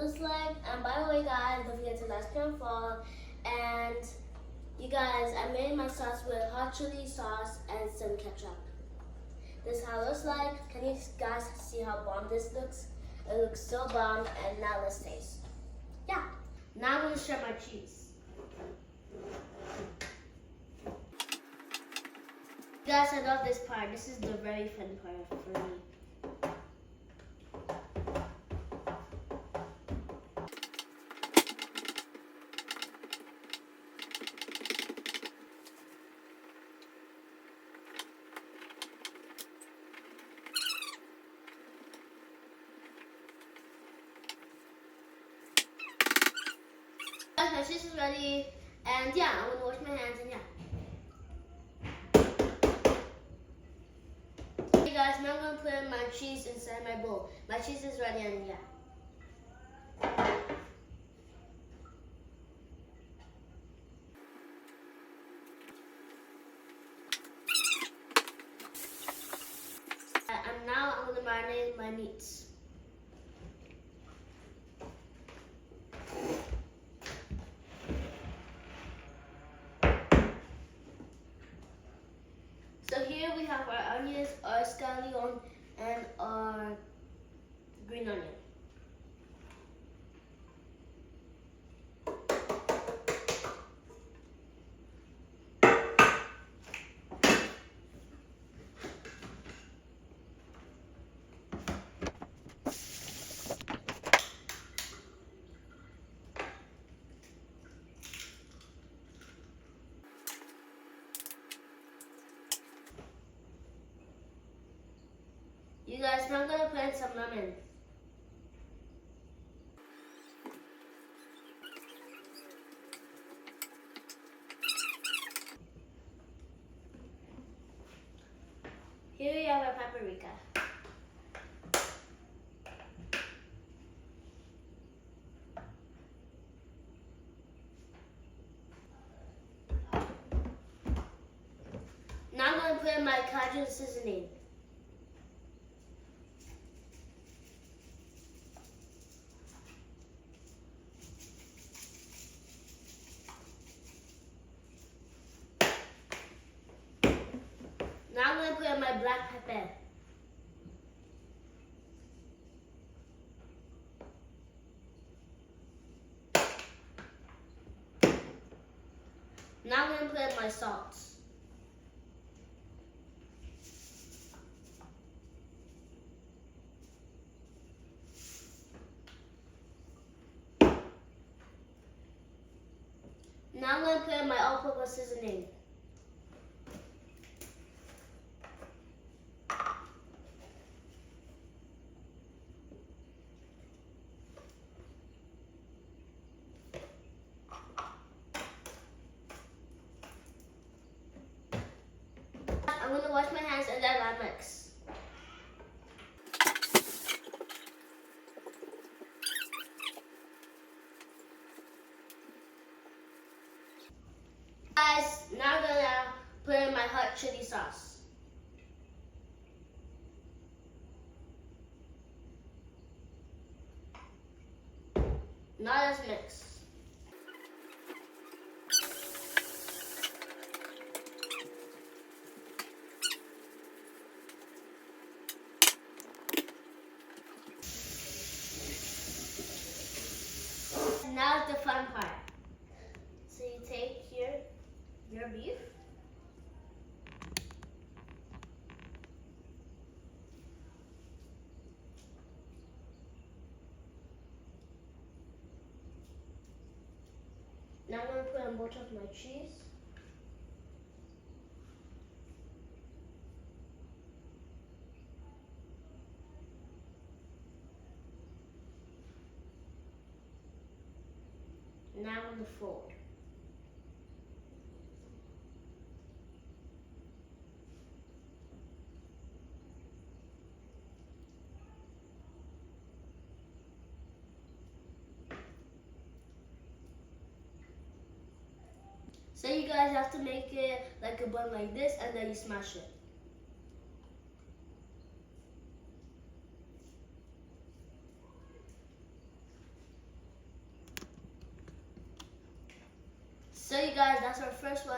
looks like. And by the way, guys, don't forget to like and follow. And you guys, I made my sauce with hot chili sauce and some ketchup. This is how it looks like. Can you guys see how bomb this looks? It looks so bomb. And now let's taste. Yeah. Now I'm gonna shred my cheese. You guys, I love this part. This is the very fun part for me. Guys, my cheese is ready, and yeah, I'm gonna wash my hands, and yeah. Hey guys, now I'm gonna put my cheese inside my bowl. My cheese is ready, and yeah. And now I'm gonna marinate my meats. So here we have our onions, our scallion, and our green onion. You guys, now I'm gonna put in some lemon. Here we have our paprika. Now I'm gonna put in my Cajun seasoning. Now I'm going to put in my black pepper. Now I'm going to put in my salt. Now I'm going to put in my all-purpose seasoning. I'm going to wash my hands and then I mix. Guys, now I'm going to put in my hot chili sauce. Now let's mix. Now the fun part. So you take your beef. Now I'm going to put in both of my cheese. Now I'm going to fold. So you guys have to make it like a bun like this, and then you smash it. So you guys, that's our first one.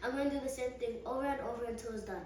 I'm gonna do the same thing over and over until it's done.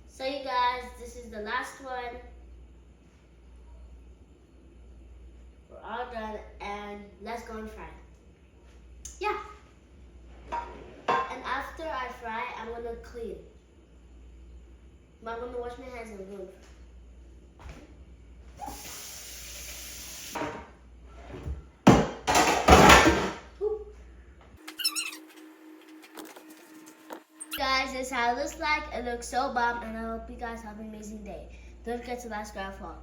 So you guys, this is the last one. We're all done, and let's go and fry. Yeah. And after I fry, I'm gonna clean. I'm gonna wash my hands and go and fry. Guys, this is how it looks like. It looks so bomb, and I hope you guys have an amazing day. Don't forget to like, subscribe, follow.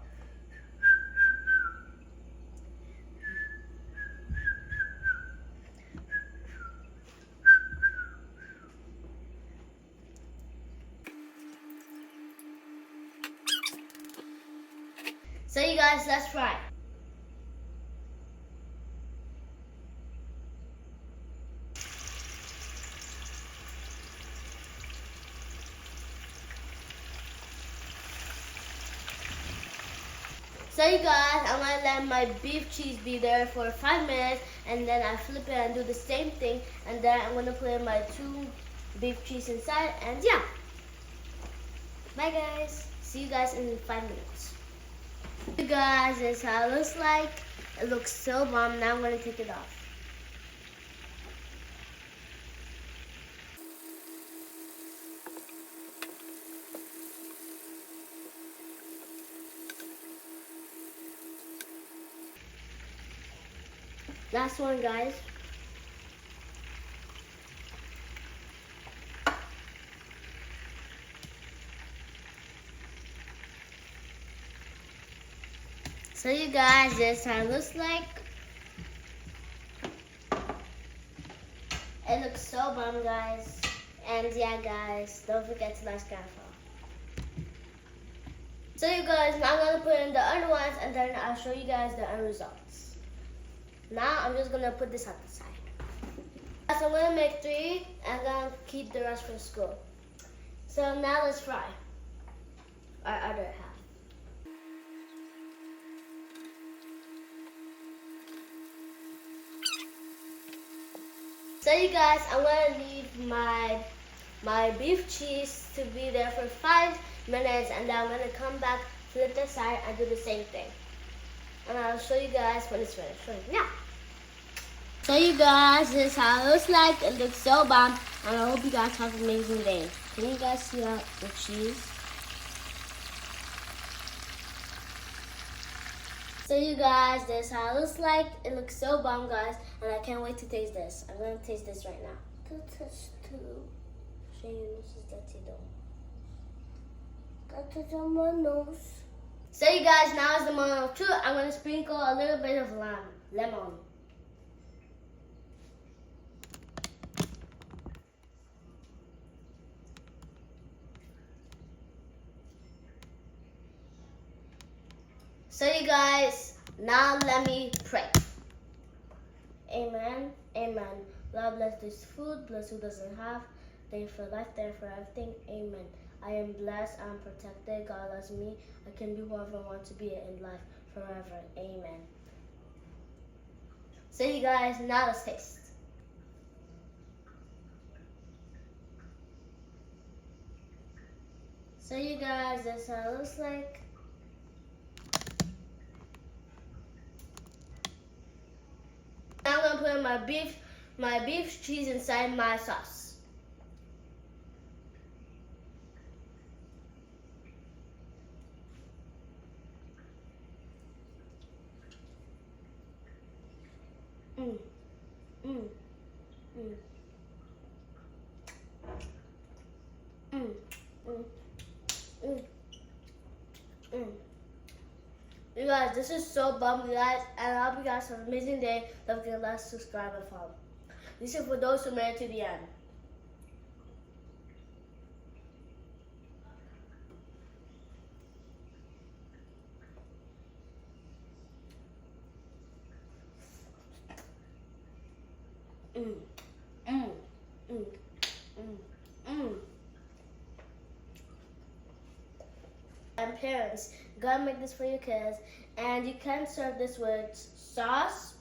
So you guys, let's fry. So you guys, I'm gonna let my beef cheese be there for 5 minutes, and then I flip it and do the same thing, and then I'm gonna put in my 2 beef cheese inside, and yeah. Bye guys. See you guys in 5 minutes. You guys, this is how it looks like. It looks so bomb. Now I'm gonna take it off. Last one, guys. So you guys, this is how it looks like. It looks so bomb, guys. And yeah, guys, don't forget to like, subscribe, follow. So you guys, now I'm gonna put in the other ones, and then I'll show you guys the end results. Now I'm just gonna put this on the side. So I'm gonna make 3, and I'm gonna keep the rest for school. So now let's fry our other half. So you guys, I'm gonna leave my beef cheese to be there for 5 minutes, and then I'm gonna come back, flip the side, and do the same thing. And I'll show you guys when it's finished. So, yeah. So you guys, this is how it looks like. It looks so bomb, and I hope you guys have an amazing day. Can you guys see the cheese? So you guys, this is how it looks like. It looks so bomb, guys, and I can't wait to taste this. I'm gonna taste this right now. Touch too. Show you this is dirty though. Got touch on my nose. So you guys, now is the moment of truth. I'm gonna sprinkle a little bit of lemon. So you guys, now let me pray. Amen. Amen. Lord bless this food, bless who doesn't have. Thank you for life, thank you for everything. Amen. I am blessed, I'm protected. God loves me. I can be whoever I want to be in life forever. Amen. So you guys, now let's taste. So you guys, that's how it looks like. Now I'm gonna put my beef cheese inside my sauce. Mm. Mm. Mm. guys, this is so bumpy, guys, and I hope you guys have an amazing day. Don't forget to like, subscribe, and follow. This is for those who made it to the end. And parents, you gotta make this for your kids, and you can serve this with sauce.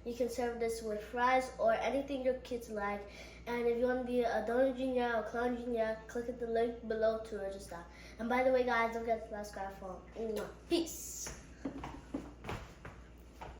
You can serve this with fries or anything your kids like. And if you want to be a donor junior or clone junior, click at the link below to register. And by the way, guys, don't forget to subscribe for more. Peace.